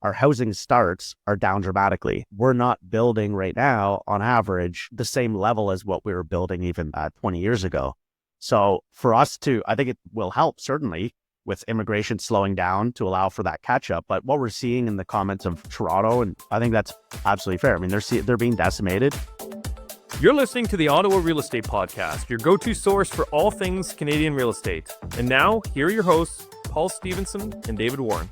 our housing starts are down dramatically. We're not building right now, on average, the same level as what we were building even 20 years ago. So for us I think it will help certainly with immigration slowing down to allow for that catch up. But what we're seeing in the comments of Toronto, and I think that's absolutely fair. I mean, they're being decimated. You're listening to the Ottawa Real Estate Podcast, your go-to source for all things Canadian real estate. And now, here are your hosts, Paul Stevenson and David Warren.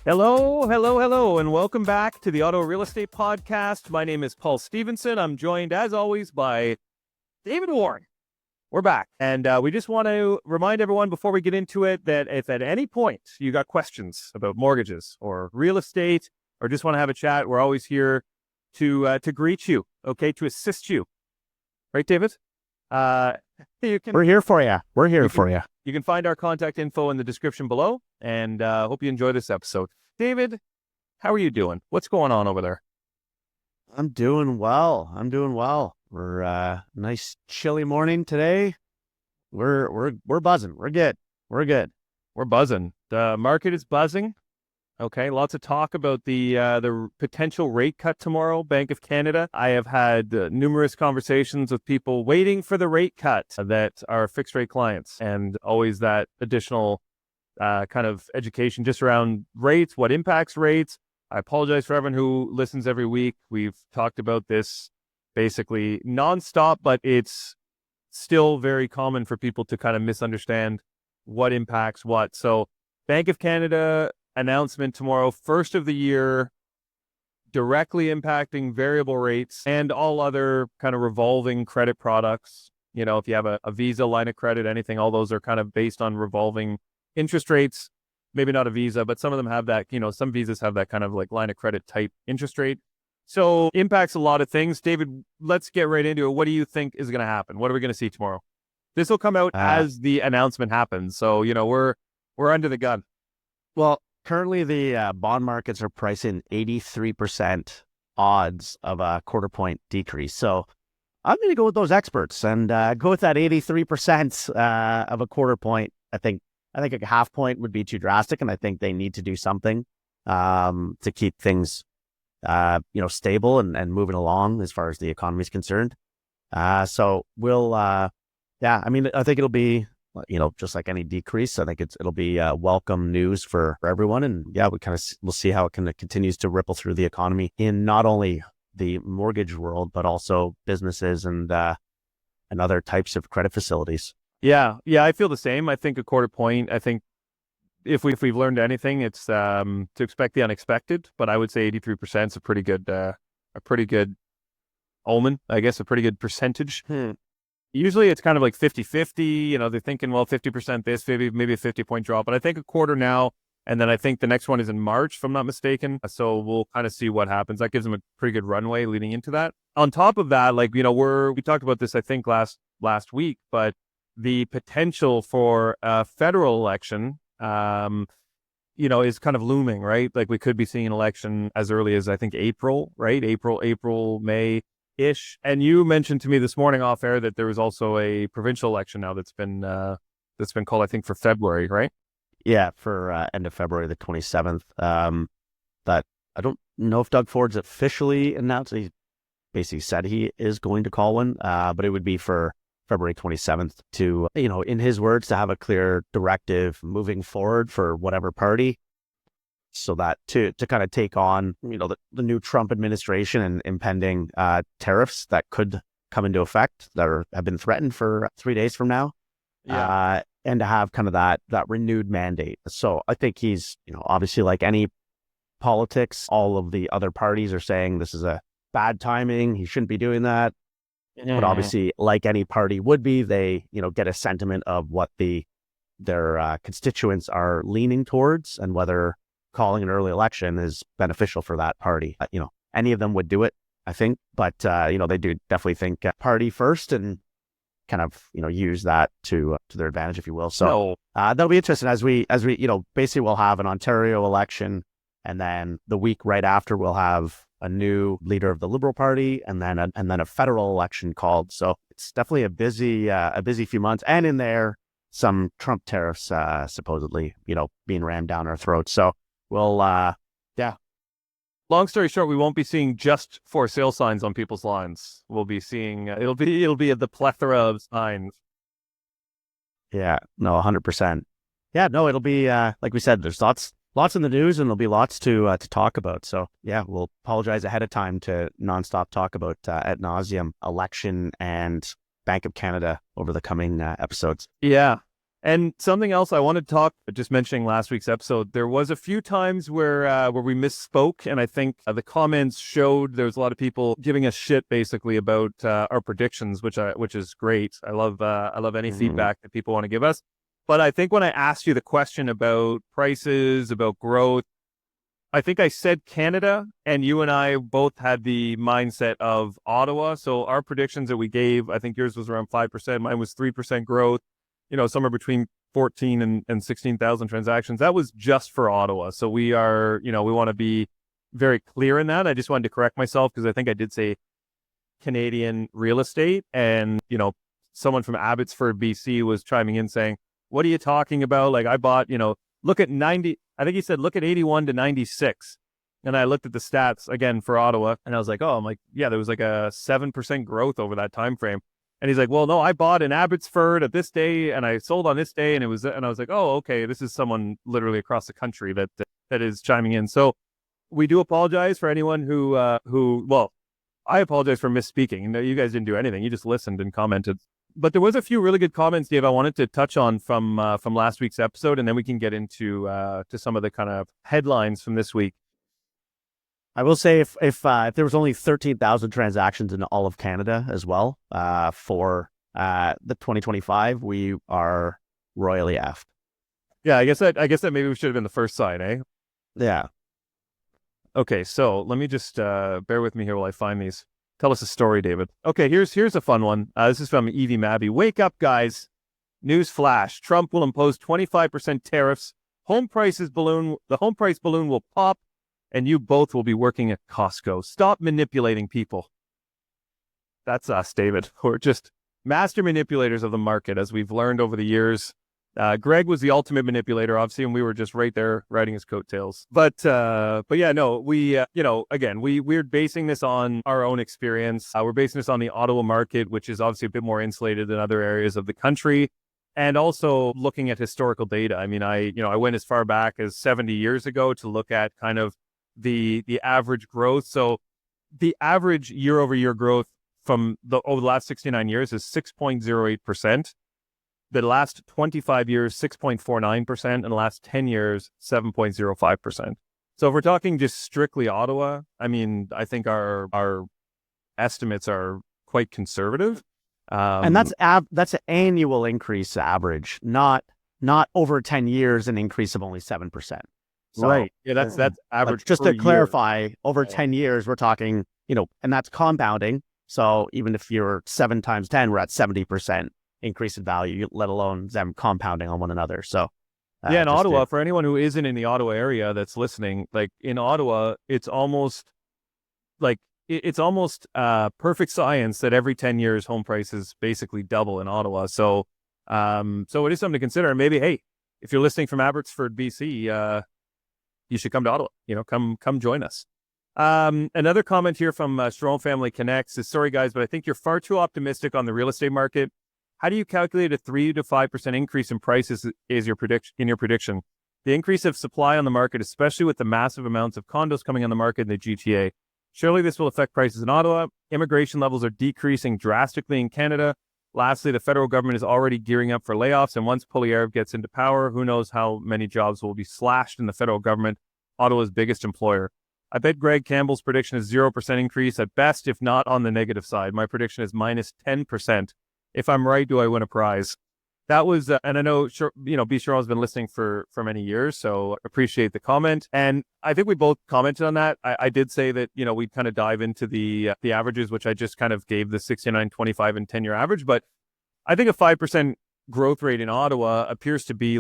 Hello, and welcome back to the Ottawa Real Estate Podcast. My name is Paul Stevenson. I'm joined, as always, by David Warren. We're back, and we just want to remind everyone before we get into it that if at any point you got questions about mortgages or real estate or just want to have a chat, we're always here to greet you, okay, to assist you. Right, David? We're here for you. We're here for you. You can find our contact info in the description below, and hope you enjoy this episode. David, how are you doing? What's going on over there? I'm doing well. We're nice chilly morning today. We're buzzing. We're good. We're buzzing. The market is buzzing. Okay, lots of talk about the potential rate cut tomorrow, Bank of Canada. I have had numerous conversations with people waiting for the rate cut that are fixed rate clients, and always that additional kind of education just around rates, what impacts rates. I apologize for everyone who listens every week. We've talked about this basically nonstop, but it's still very common for people to kind of misunderstand what impacts what. So Bank of Canada announcement tomorrow, first of the year, directly impacting variable rates and all other kind of revolving credit products. You know, if you have a Visa line of credit, anything, all those are kind of based on revolving interest rates. Maybe not a Visa, but some of them have that, some Visas have that kind of like line of credit type interest rate. So impacts a lot of things. David, let's get right into it. What do you think is going to happen? What are we going to see tomorrow? This will come out as the announcement happens. So, we're under the gun. Well, currently the bond markets are pricing 83% odds of a quarter point decrease. So I'm going to go with those experts and go with that 83% of a quarter point. I think a half point would be too drastic, and I think they need to do something to keep things stable and moving along as far as the economy is concerned. So we'll, I think it'll be, just like any decrease. I think it'll be welcome news for everyone. And we'll see how it continues to ripple through the economy in not only the mortgage world, but also businesses and other types of credit facilities. Yeah, I feel the same. I think a quarter point, I think if we've learned anything, it's to expect the unexpected, but I would say 83% is a pretty good omen, I guess, a pretty good percentage. Usually it's kind of like 50-50, they're thinking, well, 50% this, maybe a 50-point drop, but I think a quarter now, and then I think the next one is in March, if I'm not mistaken. So we'll kind of see what happens. That gives them a pretty good runway leading into that. On top of that, we talked about this, I think, last week, but the potential for a federal election, is kind of looming, right? Like we could be seeing an election as early as, I think, April, right? April, May-ish. And you mentioned to me this morning off air that there was also a provincial election now that's been called, I think, for February, right? Yeah, for end of February, the 27th. That I don't know if Doug Ford's officially announced. He basically said he is going to call one, but it would be for February 27th to, in his words, to have a clear directive moving forward for whatever party, so that to kind of take on, the new Trump administration and impending tariffs that could come into effect that have been threatened for 3 days from now. Yeah. And to have kind of that renewed mandate. So I think he's, obviously, like any politics, all of the other parties are saying this is a bad timing. He shouldn't be doing that. But obviously, like any party would be, they, get a sentiment of what their constituents are leaning towards and whether calling an early election is beneficial for that party. Any of them would do it, I think. But, they do definitely think party first and kind of, use that to their advantage, if you will. So that'll be interesting as we, basically we'll have an Ontario election, and then the week right after we'll have a new leader of the Liberal Party, and then a federal election called. So it's definitely a busy few months, and in there some Trump tariffs supposedly being rammed down our throats. So we'll, yeah, Long story short, we won't be seeing just for sale signs on people's lines. We'll be seeing it'll be the plethora of signs. yeah, no, 100%. Yeah, no, it'll be like we said. There's lots in the news, and there'll be lots to talk about. So yeah, we'll apologize ahead of time to nonstop talk about ad nauseum election and Bank of Canada over the coming episodes. Yeah. And something else I wanted to talk, just mentioning last week's episode, there was a few times where we misspoke, and I think the comments showed there was a lot of people giving us shit basically about our predictions, which is great. I love any feedback that people want to give us. But I think when I asked you the question about prices, about growth, I think I said Canada, and you and I both had the mindset of Ottawa. So our predictions that we gave, I think yours was around 5%, mine was 3% growth. Somewhere between 14 and 16,000 transactions. That was just for Ottawa. So we are, we want to be very clear in that. I just wanted to correct myself because I think I did say Canadian real estate, and, someone from Abbotsford, BC was chiming in saying, what are you talking about? Like I bought, look at 90, I think he said, look at 81 to 96. And I looked at the stats again for Ottawa, and I was like, yeah, there was like a 7% growth over that time frame. And he's like, well, no, I bought in Abbotsford at this day and I sold on this day. And I was like, oh, okay, this is someone literally across the country that is chiming in. So we do apologize for anyone who, I apologize for misspeaking. You guys didn't do anything. You just listened and commented. But there was a few really good comments, Dave, I wanted to touch on from last week's episode. And then we can get into to some of the kind of headlines from this week. I will say if there was only 13,000 transactions in all of Canada as well for the 2025, we are royally effed. Yeah, I guess that maybe we should have been the first sign, eh? Yeah. Okay, so let me just bear with me here while I find these. Tell us a story, David. Okay, here's a fun one. This is from Evie Mabby. Wake up, guys. News flash. Trump will impose 25% tariffs. The home price balloon will pop, and you both will be working at Costco. Stop manipulating people. That's us, David. We're just master manipulators of the market, as we've learned over the years. Greg was the ultimate manipulator, obviously, and we were just right there riding his coattails. But yeah, no, we, again, we're basing this on our own experience. We're basing this on the Ottawa market, which is obviously a bit more insulated than other areas of the country. And also looking at historical data. I mean, I went as far back as 70 years ago to look at kind of the average growth. So the average year over year growth from over the last 69 years is 6.08%. The last 25 years, 6.49%, and the last 10 years, 7.05%. So if we're talking just strictly Ottawa, I mean, I think our estimates are quite conservative. And that's an annual increase average, not over 10 years, an increase of only 7%. So, right. Yeah, that's average. Just to clarify, year. Over 10 years, we're talking, and that's compounding. So even if you're 7 times 10, we're at 70% increase in value, let alone them compounding on one another. So in Ottawa, for anyone who isn't in the Ottawa area that's listening, like in Ottawa, it's almost perfect science that every 10 years home prices basically double in Ottawa. So it is something to consider. And maybe, hey, if you're listening from Abbotsford, BC, you should come to Ottawa. Come join us. Another comment here from Strong Family Connects is, sorry guys, but I think you're far too optimistic on the real estate market. How do you calculate a 3 to 5% increase in prices in your prediction? The increase of supply on the market, especially with the massive amounts of condos coming on the market in the GTA. Surely this will affect prices in Ottawa. Immigration levels are decreasing drastically in Canada. Lastly, the federal government is already gearing up for layoffs, and once Poilievre gets into power, who knows how many jobs will be slashed in the federal government, Ottawa's biggest employer. I bet Greg Campbell's prediction is 0% increase at best, if not on the negative side. My prediction is minus 10%. If I'm right, do I win a prize? That was, and I know, B. Sherrill has been listening for many years, so appreciate the comment. And I think we both commented on that. I did say that, we'd kind of dive into the averages, which I just kind of gave the 69, 25, and 10-year average. But I think a 5% growth rate in Ottawa appears to be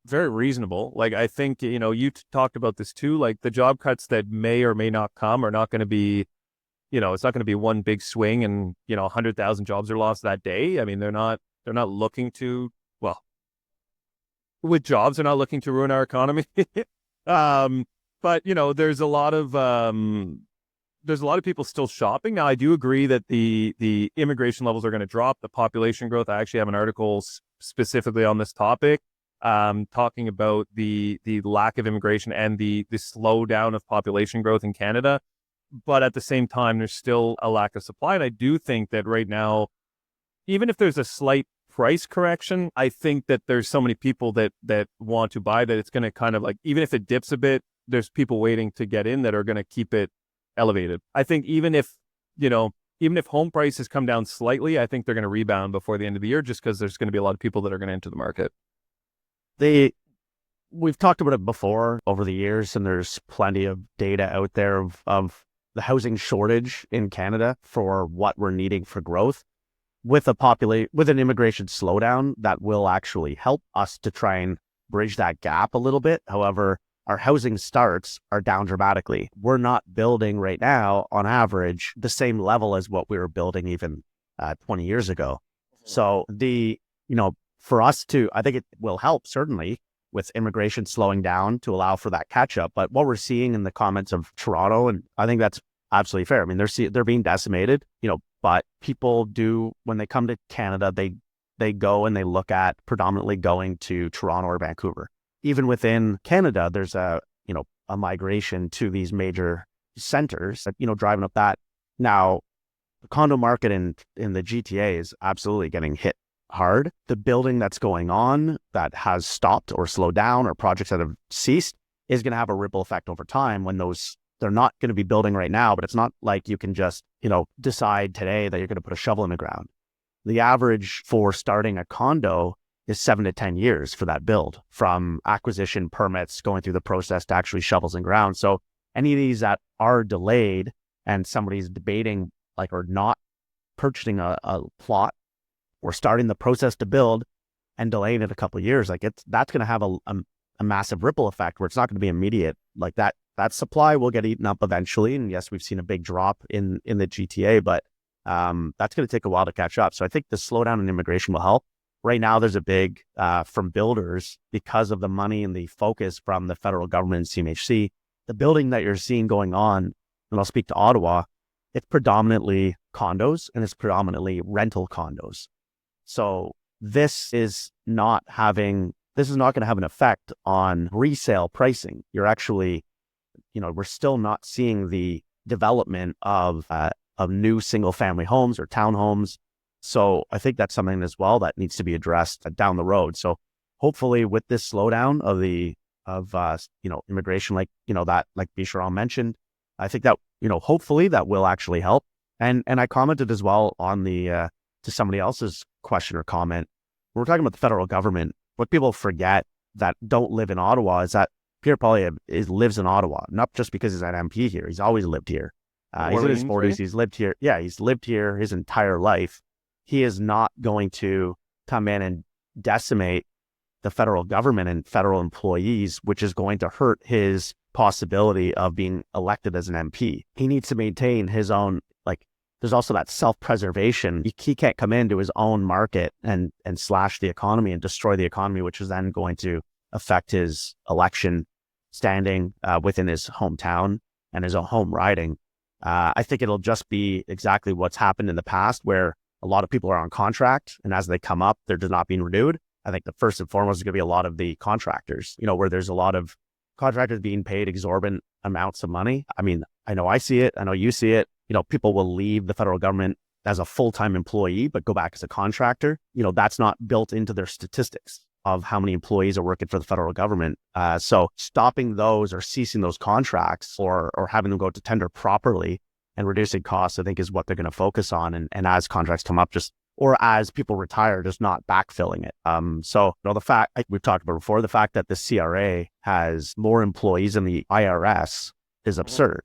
very reasonable. Like, I think, you talked about this too, like the job cuts that may or may not come are not going to be, it's not going to be one big swing and, 100,000 jobs are lost that day. I mean, they're not looking to, with jobs. They're not looking to ruin our economy. But there's a lot of people still shopping. Now, I do agree that the immigration levels are going to drop, the population growth. I actually have an article specifically on this topic, talking about the lack of immigration and the slowdown of population growth in Canada. But at the same time, there's still a lack of supply. And I do think that right now, even if there's a slight price correction, I think that there's so many people that want to buy that it's going to kind of like, even if it dips a bit, there's people waiting to get in that are going to keep it elevated. I think even if home prices come down slightly, I think they're going to rebound before the end of the year, just because there's going to be a lot of people that are going to enter the market. We've talked about it before over the years, and there's plenty of data out there of the housing shortage in Canada for what we're needing for growth. With an immigration slowdown, that will actually help us to try and bridge that gap a little bit. However, our housing starts are down dramatically. We're not building right now, on average, the same level as what we were building even 20 years ago. So for us to, I think it will help certainly with immigration slowing down to allow for that catch up. But what we're seeing in the comments of Toronto, and I think that's absolutely fair. I mean, they're being decimated, but people do, when they come to Canada, they go and they look at predominantly going to Toronto or Vancouver. Even within Canada, there's a migration to these major centers, driving up that. Now, the condo market in the GTA is absolutely getting hit hard. The building that's going on that has stopped or slowed down, or projects that have ceased, is going to have a ripple effect over time when they're not going to be building right now, but it's not like you can just, decide today that you're going to put a shovel in the ground. The average for starting a condo is 7 to 10 years for that build, from acquisition permits, going through the process to actually shovels in ground. So any of these that are delayed and somebody's debating or not purchasing a plot or starting the process to build and delaying it a couple of years, that's going to have a massive ripple effect where it's not going to be immediate. Like that supply will get eaten up eventually. And yes, we've seen a big drop in the GTA, but that's going to take a while to catch up. So I think the slowdown in immigration will help. Right now, there's a big, from builders, because of the money and the focus from the federal government and CMHC, the building that you're seeing going on, and I'll speak to Ottawa, it's predominantly condos and it's predominantly rental condos. So this is not going to have an effect on resale pricing. You're actually, we're still not seeing the development of new single family homes or townhomes. So I think that's something as well that needs to be addressed down the road. So hopefully with this slowdown of immigration, like Bisharam mentioned, I think that, hopefully that will actually help. And I commented as well on to somebody else's question or comment. When we're talking about the federal government, what people forget that don't live in Ottawa is that Pierre Poilievre lives in Ottawa, not just because he's an MP here. He's always lived here. He's in his 40s. Right? He's lived here. Yeah, he's lived here his entire life. He is not going to come in and decimate the federal government and federal employees, which is going to hurt his possibility of being elected as an MP. He needs to maintain his own, there's also that self-preservation. He can't come into his own market and slash the economy and destroy the economy, which is then going to affect his election standing within his hometown and his own home riding. I think it'll just be exactly what's happened in the past, where a lot of people are on contract, and as they come up, they're just not being renewed. I think the first and foremost is going to be a lot of the contractors, where there's a lot of contractors being paid exorbitant amounts of money. I mean, I know I see it. I know you see it. People will leave the federal government as a full-time employee, but go back as a contractor. That's not built into their statistics of how many employees are working for the federal government. So stopping those or ceasing those contracts or having them go to tender properly and reducing costs, I think, is what they're going to focus on. And as contracts come up, or as people retire, just not backfilling it. So the fact, like we've talked about before, the fact that the CRA has more employees than the IRS is absurd.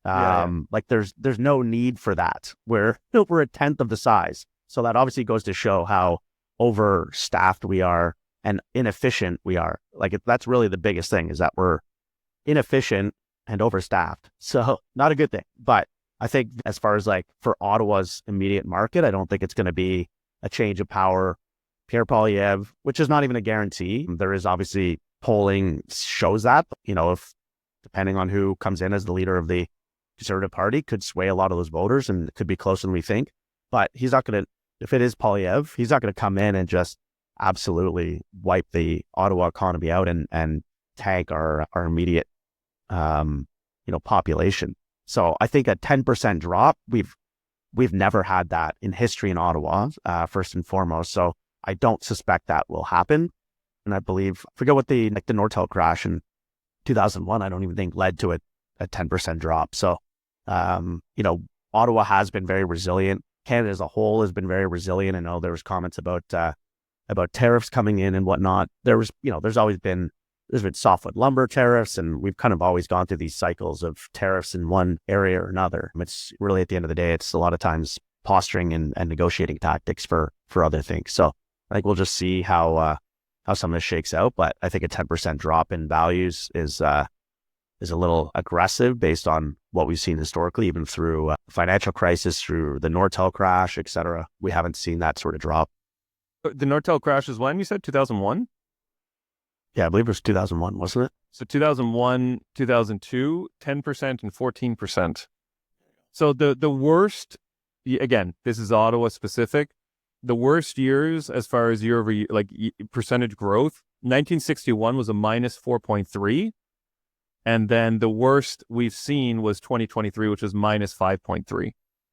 There's no need for that. We're a tenth of the size. So that obviously goes to show how overstaffed we are and inefficient we are. That's really the biggest thing, is that we're inefficient and overstaffed. So not a good thing. But I think as far as for Ottawa's immediate market, I don't think it's going to be a change of power Pierre Poilievre, which is not even a guarantee. There is obviously polling shows that, if depending on who comes in as the leader of the Conservative Party, could sway a lot of those voters and it could be closer than we think. But he's not going to, if it is Poilievre, he's not going to come in and just absolutely wipe the Ottawa economy out and tank our immediate, population. So I think a 10% drop, we've never had that in history in Ottawa, first and foremost. So I don't suspect that will happen. And I believe, forget what the Nortel crash in 2001, I don't even think led to a 10% drop. So, Ottawa has been very resilient. Canada as a whole has been very resilient. I know there was comments about tariffs coming in and whatnot. There's been softwood lumber tariffs, and we've kind of always gone through these cycles of tariffs in one area or another. It's really, at the end of the day, it's a lot of times posturing and negotiating tactics for other things. So I think we'll just see how some of this shakes out. But I think a 10% drop in values is a little aggressive based on what we've seen historically, even through financial crisis, through the Nortel crash, et cetera. We haven't seen that sort of drop. The Nortel crash is when, you said 2001? Yeah, I believe it was 2001, wasn't it? So 2001, 2002, 10% and 14%. So the worst, again, this is Ottawa specific, the worst years as far as year over year, percentage growth, 1961 was a minus 4.3. And then the worst we've seen was 2023, which was minus 5.3.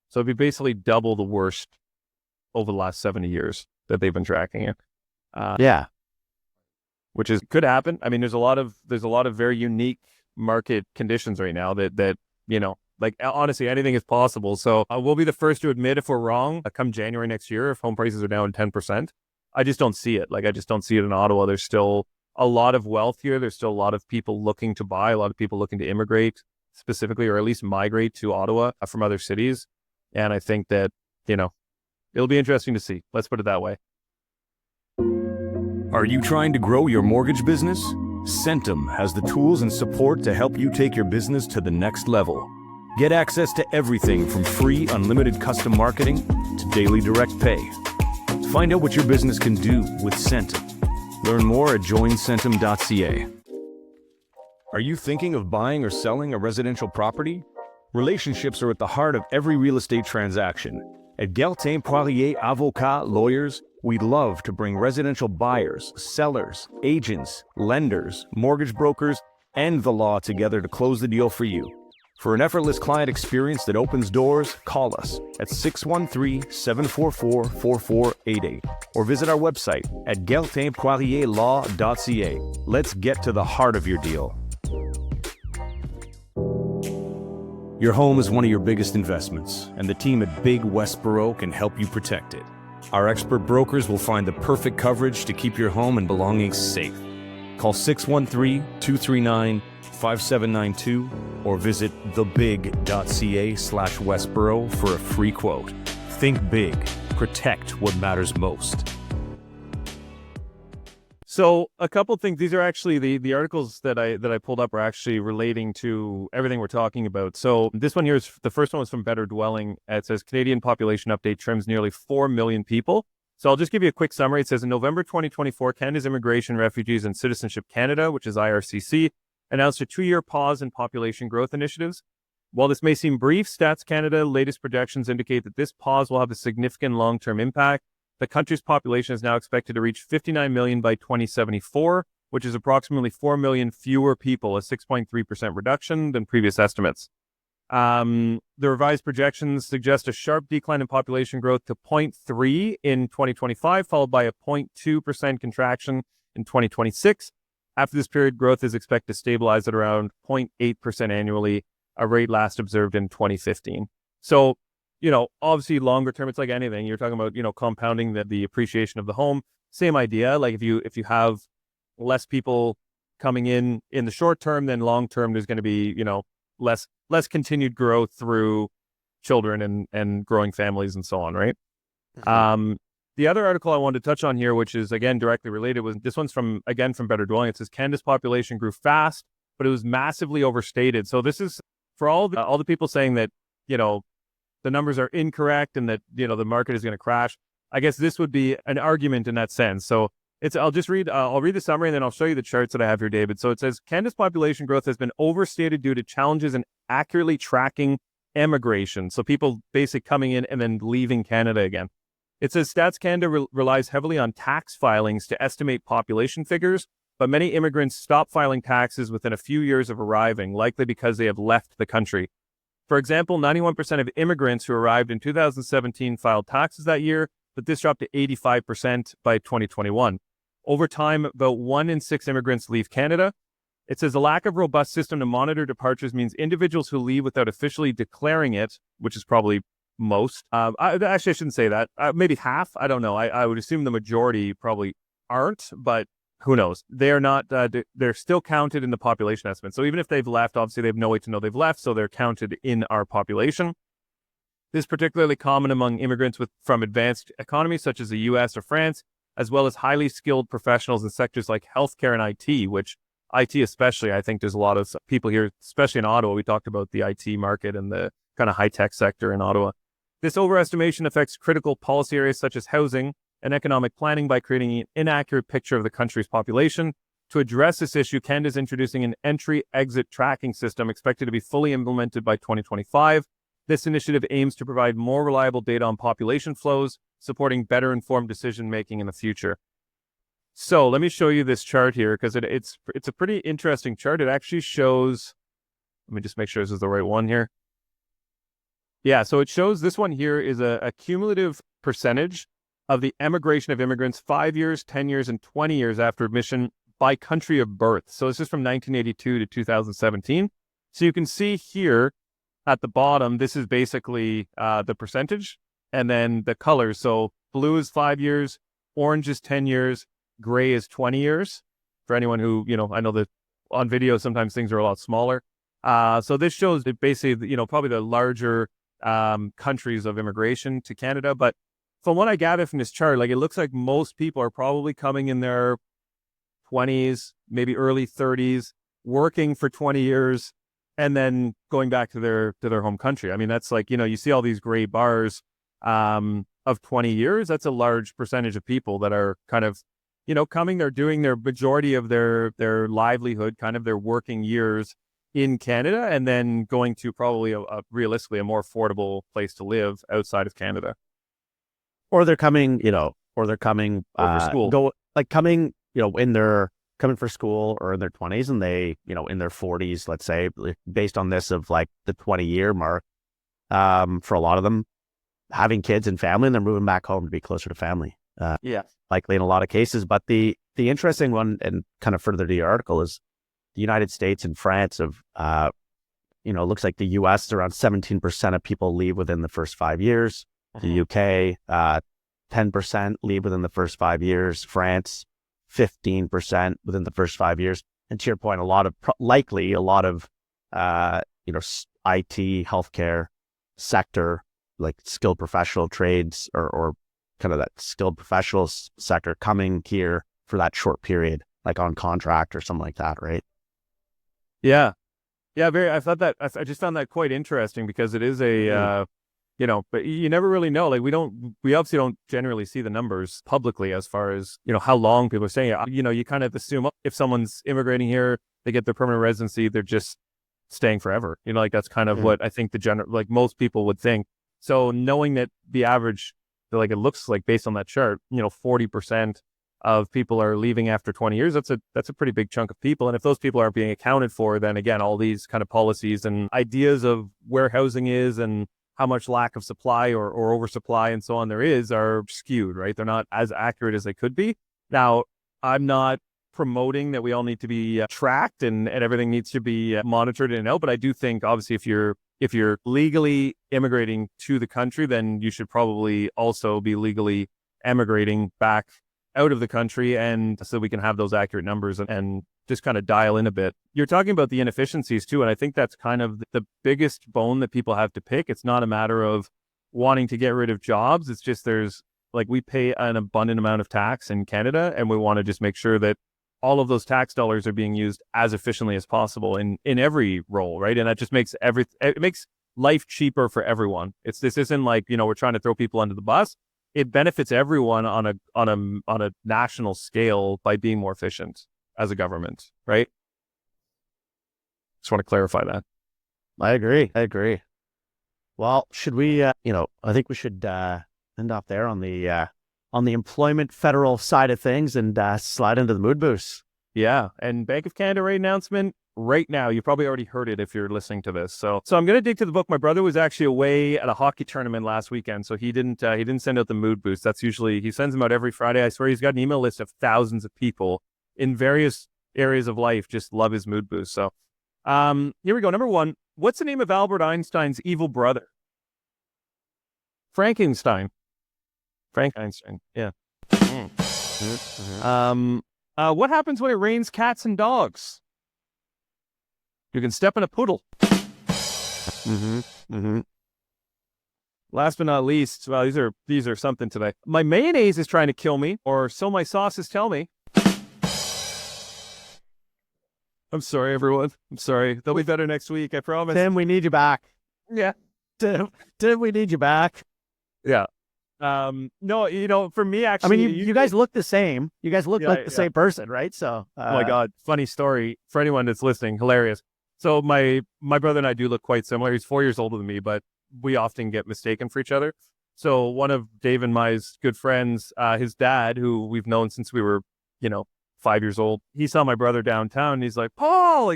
So it'd be basically double the worst over the last 70 years that they've been tracking it. Yeah. Which could happen. I mean, there's a lot of very unique market conditions right now that honestly, anything is possible. So we'll be the first to admit if we're wrong come January next year, if home prices are down 10%. I just don't see it. I just don't see it in Ottawa. There's still a lot of wealth here. There's still a lot of people looking to buy, a lot of people looking to immigrate specifically, or at least migrate to Ottawa from other cities. And I think that, it'll be interesting to see. Let's put it that way. Are you trying to grow your mortgage business? Centum has the tools and support to help you take your business to the next level. Get access to everything from free unlimited custom marketing to daily direct pay. Find out what your business can do with Centum. Learn more at joincentum.ca. Are you thinking of buying or selling a residential property? Relationships are at the heart of every real estate transaction. At Geltin Poirier Avocat Lawyers, we'd love to bring residential buyers, sellers, agents, lenders, mortgage brokers, and the law together to close the deal for you. For an effortless client experience that opens doors, call us at 613-744-4488 or visit our website at geltinpoirierlaw.ca. Let's get to the heart of your deal. Your home is one of your biggest investments, and the team at Big Westboro can help you protect it. Our expert brokers will find the perfect coverage to keep your home and belongings safe. Call 613-239-5792 or visit thebig.ca/Westboro for a free quote. Think big. Protect what matters most. So a couple things. These are actually the articles that I pulled up are actually relating to everything we're talking about. So this one here is the first one was from Better Dwelling. It says Canadian population update trims nearly 4 million people. So I'll just give you a quick summary. It says in November 2024, Canada's Immigration, Refugees and Citizenship Canada, which is IRCC, announced a 2-year pause in population growth initiatives. While this may seem brief, Stats Canada latest projections indicate that this pause will have a significant long-term impact. The country's population is now expected to reach 59 million by 2074, which is approximately 4 million fewer people, a 6.3% reduction than previous estimates. The revised projections suggest a sharp decline in population growth to 0.3 in 2025, followed by a 0.2% contraction in 2026. After this period, growth is expected to stabilize at around 0.8% annually, a rate last observed in 2015. So, obviously longer term, it's like anything. You're talking about, compounding the appreciation of the home. Same idea. Like if you have less people coming in the short term, then long term, there's going to be, less continued growth through children and growing families and so on, right? Mm-hmm. The other article I wanted to touch on here, which is again directly related, was this one's from Better Dwelling. It says Canada's population grew fast, but it was massively overstated. So this is for all the people saying that, the numbers are incorrect and that, the market is going to crash. I guess this would be an argument in that sense. So I'll read the summary and then I'll show you the charts that I have here, David. So it says Canada's population growth has been overstated due to challenges in accurately tracking emigration. So people basically coming in and then leaving Canada again. It says Stats Canada relies heavily on tax filings to estimate population figures, but many immigrants stop filing taxes within a few years of arriving, likely because they have left the country. For example, 91% of immigrants who arrived in 2017 filed taxes that year, but this dropped to 85% by 2021. Over time, about 1 in 6 immigrants leave Canada. It says the lack of robust system to monitor departures means individuals who leave without officially declaring it, which is probably most. Actually, I shouldn't say that. Maybe half. I don't know. I would assume the majority probably aren't, but who knows? They're not. They're still counted in the population estimate. So even if they've left, obviously they have no way to know they've left, so they're counted in our population. This is particularly common among immigrants from advanced economies such as the U.S. or France, as well as highly skilled professionals in sectors like healthcare and IT, which IT especially, I think there's a lot of people here, especially in Ottawa. We talked about the IT market and the kind of high-tech sector in Ottawa. This overestimation affects critical policy areas such as housing and economic planning by creating an inaccurate picture of the country's population. To address this issue, Canada is introducing an entry-exit tracking system expected to be fully implemented by 2025. This initiative aims to provide more reliable data on population flows, supporting better informed decision-making in the future. So let me show you this chart here because it's a pretty interesting chart. It actually shows, let me just make sure this is the right one here. Yeah, so it shows this one here is a cumulative percentage of the emigration of immigrants 5 years, 10 years, and 20 years after admission by country of birth. So this is from 1982 to 2017. So you can see here at the bottom, this is basically the percentage and then the colors. So blue is 5 years, orange is 10 years, gray is 20 years. For anyone who, I know that on video, sometimes things are a lot smaller. So this shows that basically, probably the larger countries of immigration to Canada. But from what I gather from this chart, it looks like most people are probably coming in their 20s, maybe early 30s, working for 20 years, and then going back to their home country. I mean, that's you see all these gray bars of 20 years. That's a large percentage of people that are kind of, coming, they're doing their majority of their livelihood, kind of their working years in Canada, and then going to probably realistically a more affordable place to live outside of Canada. Or they're coming, for school. Coming for school or in their 20s and they, in their 40s, let's say, based on this of the 20-year mark, for a lot of them, having kids and family, and they're moving back home to be closer to family. Likely in a lot of cases. But the interesting one, and kind of further to the article, is the United States and France of, looks like the US is around 17% of people leave within the first 5 years. The UK, 10% leave within the first 5 years. France, 15% within the first 5 years. And to your point, likely a lot of, IT, healthcare sector, like skilled professional trades or kind of that skilled professional sector coming here for that short period, like on contract or something like that, right? Yeah. Yeah, I just found that quite interesting because it is but you never really know. We obviously don't generally see the numbers publicly as far as, how long people are staying. You kind of assume if someone's immigrating here, they get their permanent residency, they're just staying forever. That's kind of what I think most people would think. So knowing that the average, it looks like based on that chart, 40% of people are leaving after 20 years, that's a pretty big chunk of people. And if those people aren't being accounted for, then again, all these kind of policies and ideas of where housing is and how much lack of supply or oversupply and so on there is are skewed, right? They're not as accurate as they could be. Now, I'm not promoting that we all need to be tracked and everything needs to be monitored in and out, but I do think obviously if you're legally immigrating to the country, then you should probably also be legally emigrating back out of the country, and so we can have those accurate numbers and just kind of dial in a bit. You're talking about the inefficiencies too, and I think that's kind of the biggest bone that people have to pick. It's not a matter of wanting to get rid of jobs. It's just we pay an abundant amount of tax in Canada, and we want to just make sure that all of those tax dollars are being used as efficiently as possible in every role, right? And that just makes it makes life cheaper for everyone. This isn't we're trying to throw people under the bus. it benefits everyone on a national scale by being more efficient as a government, right? Just want to clarify that. I agree. Well, should we, I think we should end off there on the employment federal side of things and slide into the mood boost. Yeah. And Bank of Canada rate announcement right now. You probably already heard it if you're listening to this. So I'm going to dig to the book. My brother was actually away at a hockey tournament last weekend, so he didn't send out the mood boost. That's usually, he sends them out every Friday. I swear he's got an email list of thousands of people in various areas of life just love his mood boost. So here we go. Number 1, what's the name of Albert Einstein's evil brother? Frankenstein. Frank Einstein. Yeah. What happens when it rains cats and dogs? You can step in a poodle. Last but not least, well, these are something today. My mayonnaise is trying to kill me, or so my sauces tell me. I'm sorry, everyone. I'm sorry. They'll be better next week, I promise. Tim, we need you back. Yeah. Tim, we need you back. Yeah. No, for me, actually, I mean, you guys look the same. You guys look like the same person, right? So, oh my God, funny story for anyone that's listening. Hilarious. So my brother and I do look quite similar. He's 4 years older than me, but we often get mistaken for each other. So one of Dave and my's good friends, his dad, who we've known since we were, 5 years old, he saw my brother downtown and he's like, Paul,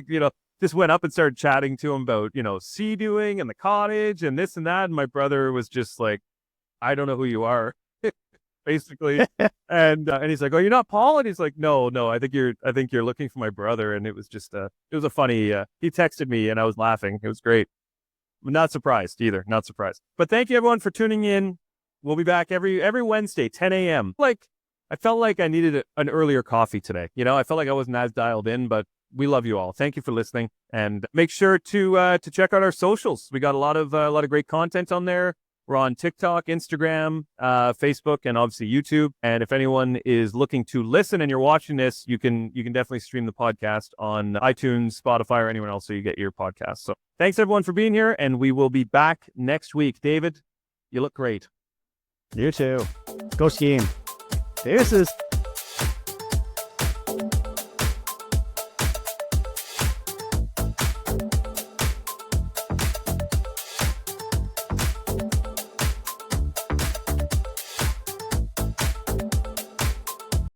just went up and started chatting to him about, sea doing and the cottage and this and that. And my brother was just like, I don't know who you are, basically. and he's like, oh, you're not Paul? And he's like, no, I think you're looking for my brother. And it was just, it was a funny, he texted me and I was laughing. It was great. I'm not surprised either. Not surprised. But thank you everyone for tuning in. We'll be back every Wednesday, 10 a.m. I felt like I needed an earlier coffee today. I felt like I wasn't as dialed in, but we love you all. Thank you for listening, and make sure to check out our socials. We got a lot of great content on there. We're on TikTok, Instagram, Facebook, and obviously YouTube. And if anyone is looking to listen and you're watching this, you can definitely stream the podcast on iTunes, Spotify, or anywhere else so you get your podcast. So thanks everyone for being here, and we will be back next week. David, you look great. You too. Go skiing. Deuces.